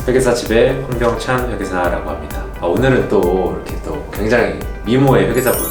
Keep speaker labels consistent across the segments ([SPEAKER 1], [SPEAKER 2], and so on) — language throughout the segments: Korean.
[SPEAKER 1] 회계사 집의 황병찬 회계사라고 합니다. 오늘은 또 이렇게 또 굉장히 미모의 회계사분을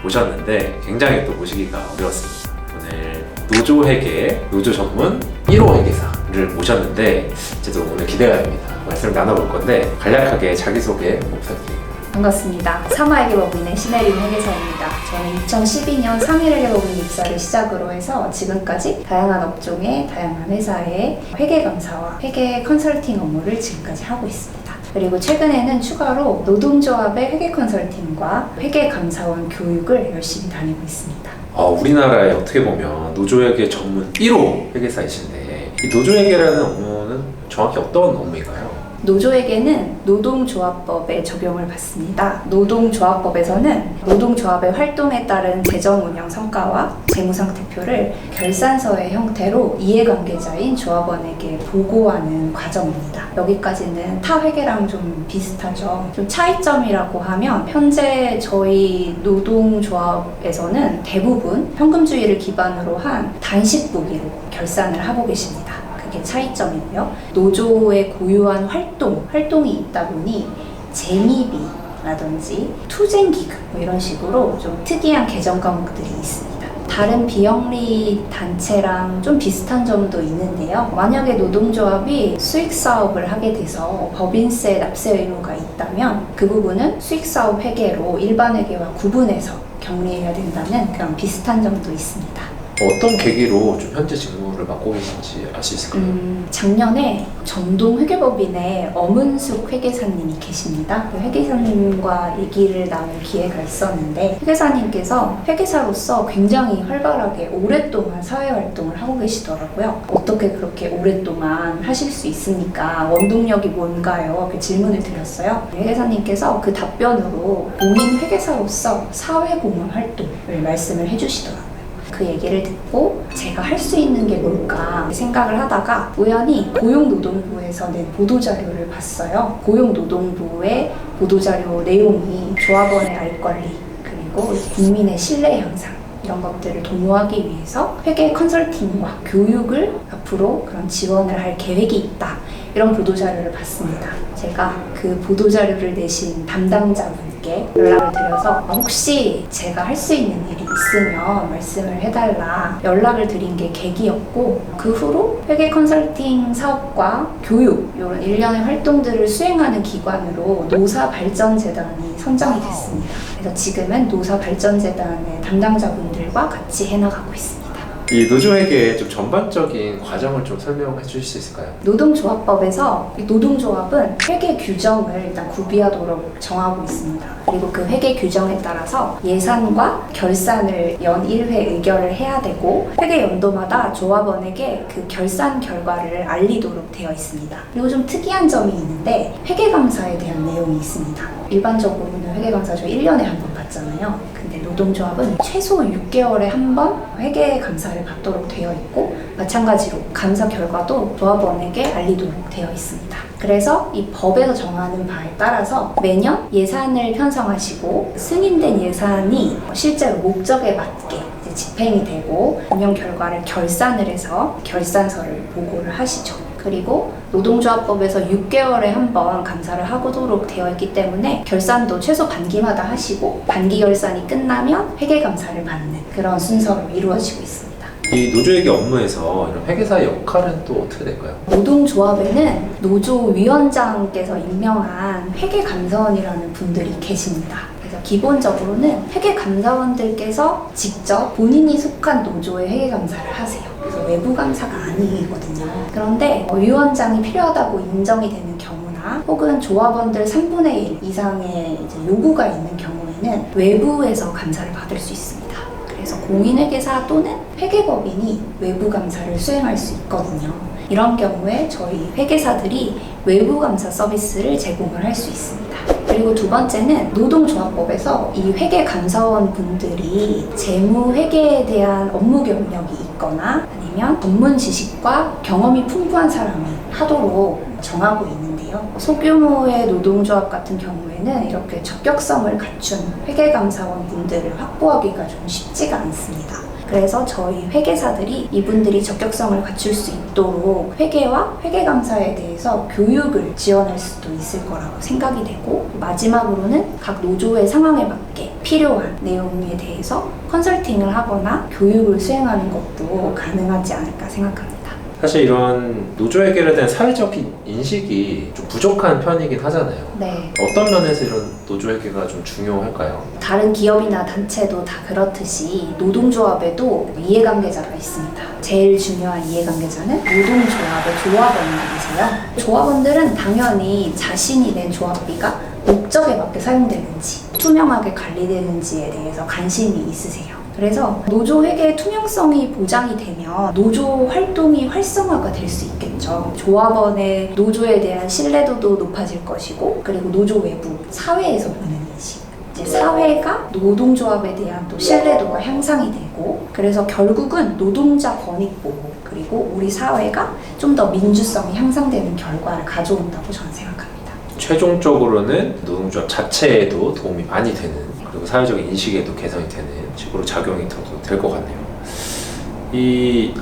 [SPEAKER 1] 모셨는데 굉장히 또 모시기가 어려웠습니다. 오늘 노조회계, 노조 전문 1호 회계사를 모셨는데 저도 오늘 기대가 됩니다. 말씀을 나눠볼 건데 간략하게 자기소개 부탁드립니다.
[SPEAKER 2] 반갑습니다. 사마회계법인의 신혜림 회계사입니다. 저는 2012년 상일회계법인 입사를 시작으로 해서 지금까지 다양한 업종의 다양한 회사의 회계감사와 회계 컨설팅 업무를 지금까지 하고 있습니다. 그리고 최근에는 추가로 노동조합의 회계 컨설팅과 회계감사원 교육을 열심히 다니고 있습니다.
[SPEAKER 1] 우리나라에 어떻게 보면 노조회계 전문 1호 회계사이신데 이 노조회계라는 업무는 정확히 어떤 업무인가요?
[SPEAKER 2] 노조회계는 노동조합법에 적용을 받습니다. 노동조합법에서는 노동조합의 활동에 따른 재정운영 성과와 재무상태표를 결산서의 형태로 이해관계자인 조합원에게 보고하는 과정입니다. 여기까지는 타 회계랑 좀 비슷하죠. 좀 차이점이라고 하면 현재 저희 노동조합에서는 대부분 현금주의를 기반으로 한 단식부기로 결산을 하고 계십니다. 차이점이고요. 노조의 고유한 활동이 있다 보니 재미비라든지 투쟁기금 이런 식으로 좀 특이한 개정 과목들이 있습니다. 다른 비영리 단체랑 좀 비슷한 점도 있는데요. 만약에 노동조합이 수익사업을 하게 돼서 법인세 납세 의무가 있다면 그 부분은 수익사업 회계로 일반 회계와 구분해서 격리해야 된다는 그런 비슷한 점도 있습니다.
[SPEAKER 1] 어떤 계기로 좀 현재 직무를 맡고 계신지 알 수 있을까요?
[SPEAKER 2] 작년에 전동회계법인의 엄은숙 회계사님이 계십니다. 그 회계사님과 얘기를 나눌 기회가 있었는데 회계사님께서 회계사로서 굉장히 활발하게 오랫동안 사회활동을 하고 계시더라고요. 어떻게 그렇게 오랫동안 하실 수 있습니까? 원동력이 뭔가요? 그 질문을 드렸어요. 회계사님께서 그 답변으로 본인 회계사로서 사회공헌 활동을 말씀을 해주시더라고요. 그 얘기를 듣고 제가 할 수 있는 게 뭘까 생각을 하다가 우연히 고용노동부에서 낸 보도자료를 봤어요. 고용노동부의 보도자료 내용이 조합원의 알 권리 그리고 국민의 신뢰 향상 이런 것들을 도모하기 위해서 회계 컨설팅과 교육을 앞으로 그런 지원을 할 계획이 있다. 이런 보도자료를 봤습니다. 제가 그 보도자료를 내신 담당자분께 연락을 드려서 혹시 제가 할 수 있는 일이 있으면 말씀을 해달라 연락을 드린 게 계기였고 그 후로 회계 컨설팅 사업과 교육 이런 일련의 활동들을 수행하는 기관으로 노사발전재단이 선정이 됐습니다. 그래서 지금은 노사발전재단의 담당자분들과 같이 해나가고 있습니다.
[SPEAKER 1] 이 노조회계의 좀 전반적인 과정을 좀 설명해 주실 수 있을까요?
[SPEAKER 2] 노동조합법에서 노동조합은 회계 규정을 일단 구비하도록 정하고 있습니다. 그리고 그 회계 규정에 따라서 예산과 결산을 연 1회 의결을 해야 되고 회계 연도마다 조합원에게 그 결산 결과를 알리도록 되어 있습니다. 그리고 좀 특이한 점이 있는데 회계감사에 대한 내용이 있습니다. 일반적으로는 회계감사 저희 1년에 한 번 받잖아요. 근데 노동조합은 최소 6개월에 한 번 회계감사를 받도록 되어 있고 마찬가지로 감사 결과도 조합원에게 알리도록 되어 있습니다. 그래서 이 법에서 정하는 바에 따라서 매년 예산을 편성하시고 승인된 예산이 실제로 목적에 맞게 집행이 되고 운영 결과를 결산을 해서 결산서를 보고를 하시죠. 그리고 노동조합법에서 6개월에 한 번 감사를 하도록 되어 있기 때문에 결산도 최소 반기마다 하시고 반기 결산이 끝나면 회계감사를 받는 그런 순서로 이루어지고 있습니다.
[SPEAKER 1] 이 노조회계 업무에서 이런 회계사의 역할은 또 어떻게 될까요?
[SPEAKER 2] 노동조합에는 노조위원장께서 임명한 회계감사원이라는 분들이 계십니다. 그래서 기본적으로는 회계감사원들께서 직접 본인이 속한 노조의 회계감사를 하세요. 그래서 외부감사가 아니거든요. 그런데 위원장이 필요하다고 인정이 되는 경우나 혹은 조합원들 3분의 1 이상의 요구가 있는 경우에는 외부에서 감사를 받을 수 있습니다. 그래서 공인회계사 또는 회계법인이 외부 감사를 수행할 수 있거든요. 이런 경우에 저희 회계사들이 외부 감사 서비스를 제공을 할 수 있습니다. 그리고 두 번째는 노동조합법에서 이 회계감사원 분들이 재무회계에 대한 업무 경력이 있거나 아니면 전문 지식과 경험이 풍부한 사람이 하도록 정하고 있는데요. 소규모의 노동조합 같은 경우에는 이렇게 적격성을 갖춘 회계감사원 분들을 확보하기가 좀 쉽지가 않습니다. 그래서 저희 회계사들이 이분들이 적격성을 갖출 수 있도록 회계와 회계감사에 대해서 교육을 지원할 수도 있을 거라고 생각이 되고, 마지막으로는 각 노조의 상황에 맞게 필요한 내용에 대해서 컨설팅을 하거나 교육을 수행하는 것도 가능하지 않을까 생각합니다.
[SPEAKER 1] 사실 이런 노조 회계에 대한 사회적인 인식이 좀 부족한 편이긴 하잖아요.
[SPEAKER 2] 네.
[SPEAKER 1] 어떤 면에서 이런 노조 회계가 좀 중요할까요?
[SPEAKER 2] 다른 기업이나 단체도 다 그렇듯이 노동조합에도 이해관계자가 있습니다. 제일 중요한 이해관계자는 노동조합의 조합원들이세요. 조합원들은 당연히 자신이 낸 조합비가 목적에 맞게 사용되는지, 투명하게 관리되는지에 대해서 관심이 있으세요. 그래서 노조 회계의 투명성이 보장이 되면 노조 활동이 활성화가 될 수 있겠죠. 조합원의 노조에 대한 신뢰도도 높아질 것이고, 그리고 노조 외부, 사회에서 보는 인식, 이제 사회가 노동조합에 대한 또 신뢰도가 향상이 되고, 그래서 결국은 노동자 권익 보호, 그리고 우리 사회가 좀 더 민주성이 향상되는 결과를 가져온다고 저는 생각합니다.
[SPEAKER 1] 최종적으로는 노동조합 자체에도 도움이 많이 되는, 그리고 사회적인 인식에도 개선이 되는 식으로 작용이 더 될 것 같네요.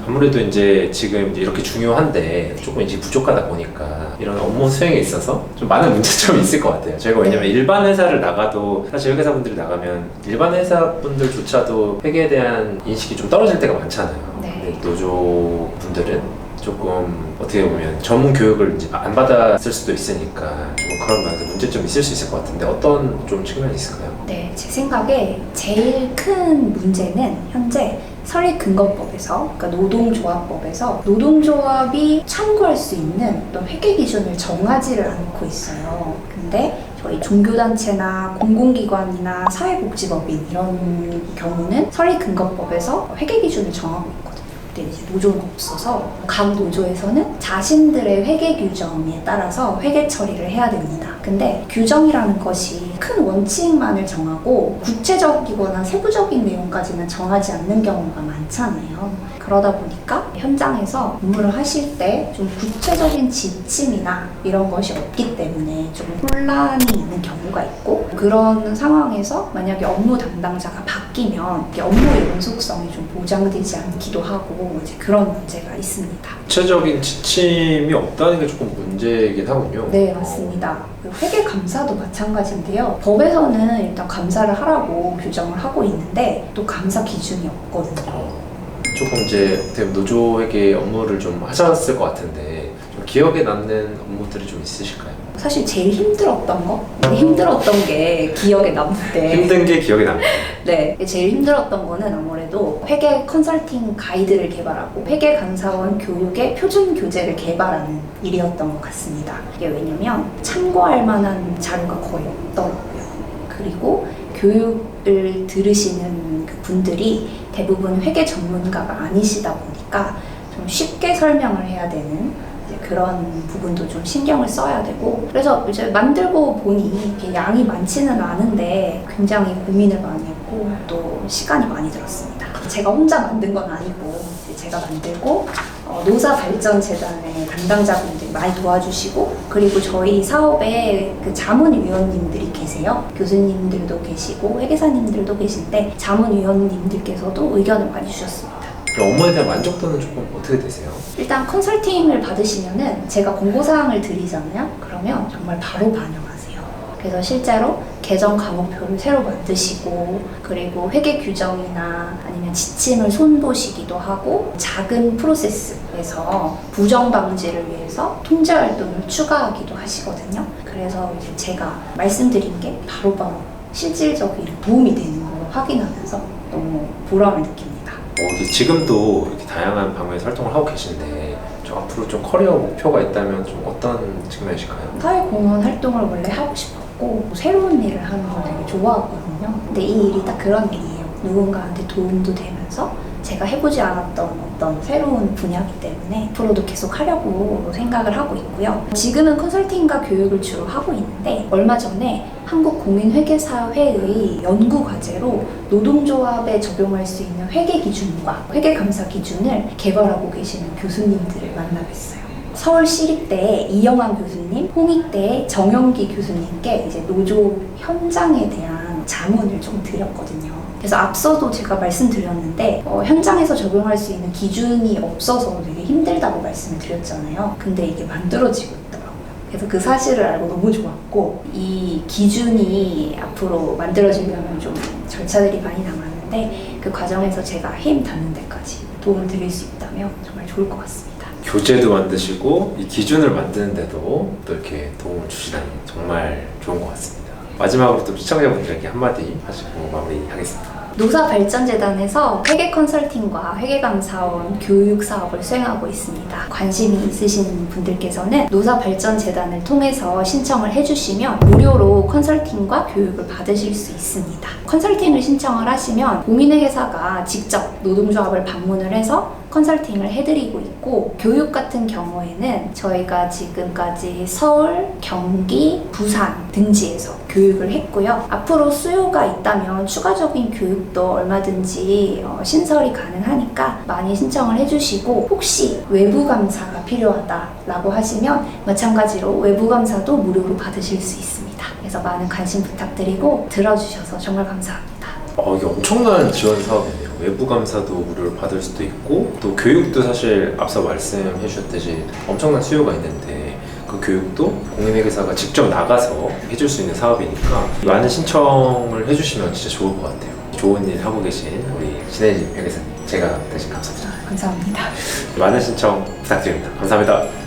[SPEAKER 1] 아무래도 이제 지금 이제 이렇게 중요한데 조금 이제 부족하다 보니까 이런 업무 수행에 있어서 좀 많은 문제점이 있을 것 같아요. 저희가 왜냐면 일반 회사를 나가도, 사실 회계사분들이 나가면 일반 회사분들조차도 회계에 대한 인식이 좀 떨어질 때가 많잖아요.
[SPEAKER 2] 네.
[SPEAKER 1] 근데 노조분들은 조금 어떻게 보면 전문 교육을 이제 안 받았을 수도 있으니까 좀 그런 면에서 문제점이 있을 수 있을 것 같은데, 어떤 좀 측면이 있을까요?
[SPEAKER 2] 네, 제 생각에 제일 큰 문제는 현재 설립근거법에서, 그러니까 노동조합법에서 노동조합이 참고할 수 있는 어떤 회계 기준을 정하지를 않고 있어요. 근데 저희 종교단체나 공공기관이나 사회복지법인 이런 경우는 설립근거법에서 회계 기준을 정하고 있거든요. 근데 이제 노조는 없어서 각 노조에서는 자신들의 회계 규정에 따라서 회계 처리를 해야 됩니다. 근데 규정이라는 것이 큰 원칙만을 정하고 구체적이거나 세부적인 내용까지는 정하지 않는 경우가 많잖아요. 그러다 보니까 현장에서 업무를 하실 때 좀 구체적인 지침이나 이런 것이 없기 때문에 좀 혼란이 있는 경우가 있고, 그런 상황에서 만약에 업무 담당자가 바뀌면 업무의 연속성이 좀 보장되지 않기도 하고, 이제 그런 문제가 있습니다.
[SPEAKER 1] 구체적인 지침이 없다는 게 조금 문제이긴 하군요.
[SPEAKER 2] 네, 맞습니다. 회계 감사도 마찬가지인데요. 법에서는 일단 감사를 하라고 규정을 하고 있는데 또 감사 기준이 없거든요.
[SPEAKER 1] 조금 이제 어떻게 보면 노조 회계 업무를 좀 하셨을 것 같은데, 좀 기억에 남는 업무들이 좀 있으실까요?
[SPEAKER 2] 사실 제일 힘들었던 거? 힘들었던 게 기억에 남는데,
[SPEAKER 1] 힘든 게 기억에 남아요.
[SPEAKER 2] 네, 제일 힘들었던 거는 아무래도 회계 컨설팅 가이드를 개발하고 회계 감사원 교육의 표준 교재를 개발하는 일이었던 것 같습니다. 이게 왜냐면 참고할 만한 자료가 거의 없더라고요. 그리고 교육을 들으시는 그 분들이 대부분 회계 전문가가 아니시다 보니까 좀 쉽게 설명을 해야 되는 그런 부분도 좀 신경을 써야 되고, 그래서 이제 만들고 보니 이렇게 양이 많지는 않은데 굉장히 고민을 많이 했고 또 시간이 많이 들었습니다. 제가 혼자 만든 건 아니고 제가 만들고 노사발전재단의 담당자분들이 많이 도와주시고, 그리고 저희 사업에 그 자문위원님들이 계세요. 교수님들도 계시고 회계사님들도 계신데 자문위원님들께서도 의견을 많이 주셨습니다.
[SPEAKER 1] 업무에 대한 만족도는 조금 어떻게 되세요?
[SPEAKER 2] 일단 컨설팅을 받으시면은 제가 공고사항을 드리잖아요. 그러면 정말 바로 반영하세요. 그래서 실제로 계정 과목표를 새로 만드시고, 그리고 회계 규정이나 아니면 지침을 손보시기도 하고, 작은 프로세스에서 부정 방지를 위해서 통제 활동을 추가하기도 하시거든요. 그래서 이제 제가 말씀드린 게 바로바로 실질적인 도움이 되는 걸 확인하면서 너무 보람을 느낍니다.
[SPEAKER 1] 지금도 이렇게 다양한 방면에서 활동을 하고 계신데, 좀 앞으로 좀 커리어 목표가 있다면 좀 어떤 측면이실까요?
[SPEAKER 2] 사회공헌 활동을 원래 하고 싶었고 새로운 일을 하는 걸 되게 좋아하거든요. 근데 이 일이 딱 그런 일이에요. 누군가한테 도움도 되면서 제가 해보지 않았던 어떤 새로운 분야이기 때문에 앞으로도 계속 하려고 생각을 하고 있고요. 지금은 컨설팅과 교육을 주로 하고 있는데, 얼마 전에 한국공인회계사회의 연구과제로 노동조합에 적용할 수 있는 회계기준과 회계감사 기준을 개발하고 계시는 교수님들을 만나뵀어요. 서울시립대의 이영환 교수님, 홍익대의 정영기 교수님께 이제 노조 현장에 대한 자문을 좀 드렸거든요. 그래서 앞서도 제가 말씀드렸는데 현장에서 적용할 수 있는 기준이 없어서 되게 힘들다고 말씀을 드렸잖아요. 근데 이게 만들어지고 있더라고요. 그래서 그 사실을 알고 너무 좋았고, 이 기준이 앞으로 만들어지려면 좀 절차들이 많이 남았는데 그 과정에서 제가 힘 닿는 데까지 도움을 드릴 수 있다면 정말 좋을 것 같습니다.
[SPEAKER 1] 교재도 만드시고 이 기준을 만드는데도 또 이렇게 도움을 주시다니 정말 좋은 것 같습니다. 마지막으로 또 시청자분들에게 한마디 하시고 마무리하겠습니다.
[SPEAKER 2] 노사발전재단에서 회계 컨설팅과 회계감사원 교육 사업을 수행하고 있습니다. 관심이 있으신 분들께서는 노사발전재단을 통해서 신청을 해주시면 무료로 컨설팅과 교육을 받으실 수 있습니다. 컨설팅을 신청을 하시면 공인회계사가 직접 노동조합을 방문을 해서 컨설팅을 해드리고 있고, 교육 같은 경우에는 저희가 지금까지 서울, 경기, 부산 등지에서 교육을 했고요. 앞으로 수요가 있다면 추가적인 교육도 얼마든지 신설이 가능하니까 많이 신청을 해주시고, 혹시 외부 감사가 필요하다라고 하시면 마찬가지로 외부 감사도 무료로 받으실 수 있습니다. 그래서 많은 관심 부탁드리고 들어주셔서 정말 감사합니다.
[SPEAKER 1] 이게 엄청난 지원 사업이네요. 외부 감사도 무료로 받을 수도 있고, 또 교육도 사실 앞서 말씀해 주셨듯이 엄청난 수요가 있는데 그 교육도 공인회계사가 직접 나가서 해줄 수 있는 사업이니까 많은 신청을 해주시면 진짜 좋을 것 같아요. 좋은 일 하고 계신 우리 신혜진 회계사님, 제가 대신 감사드립니다.
[SPEAKER 2] 감사합니다.
[SPEAKER 1] 많은 신청 부탁드립니다. 감사합니다.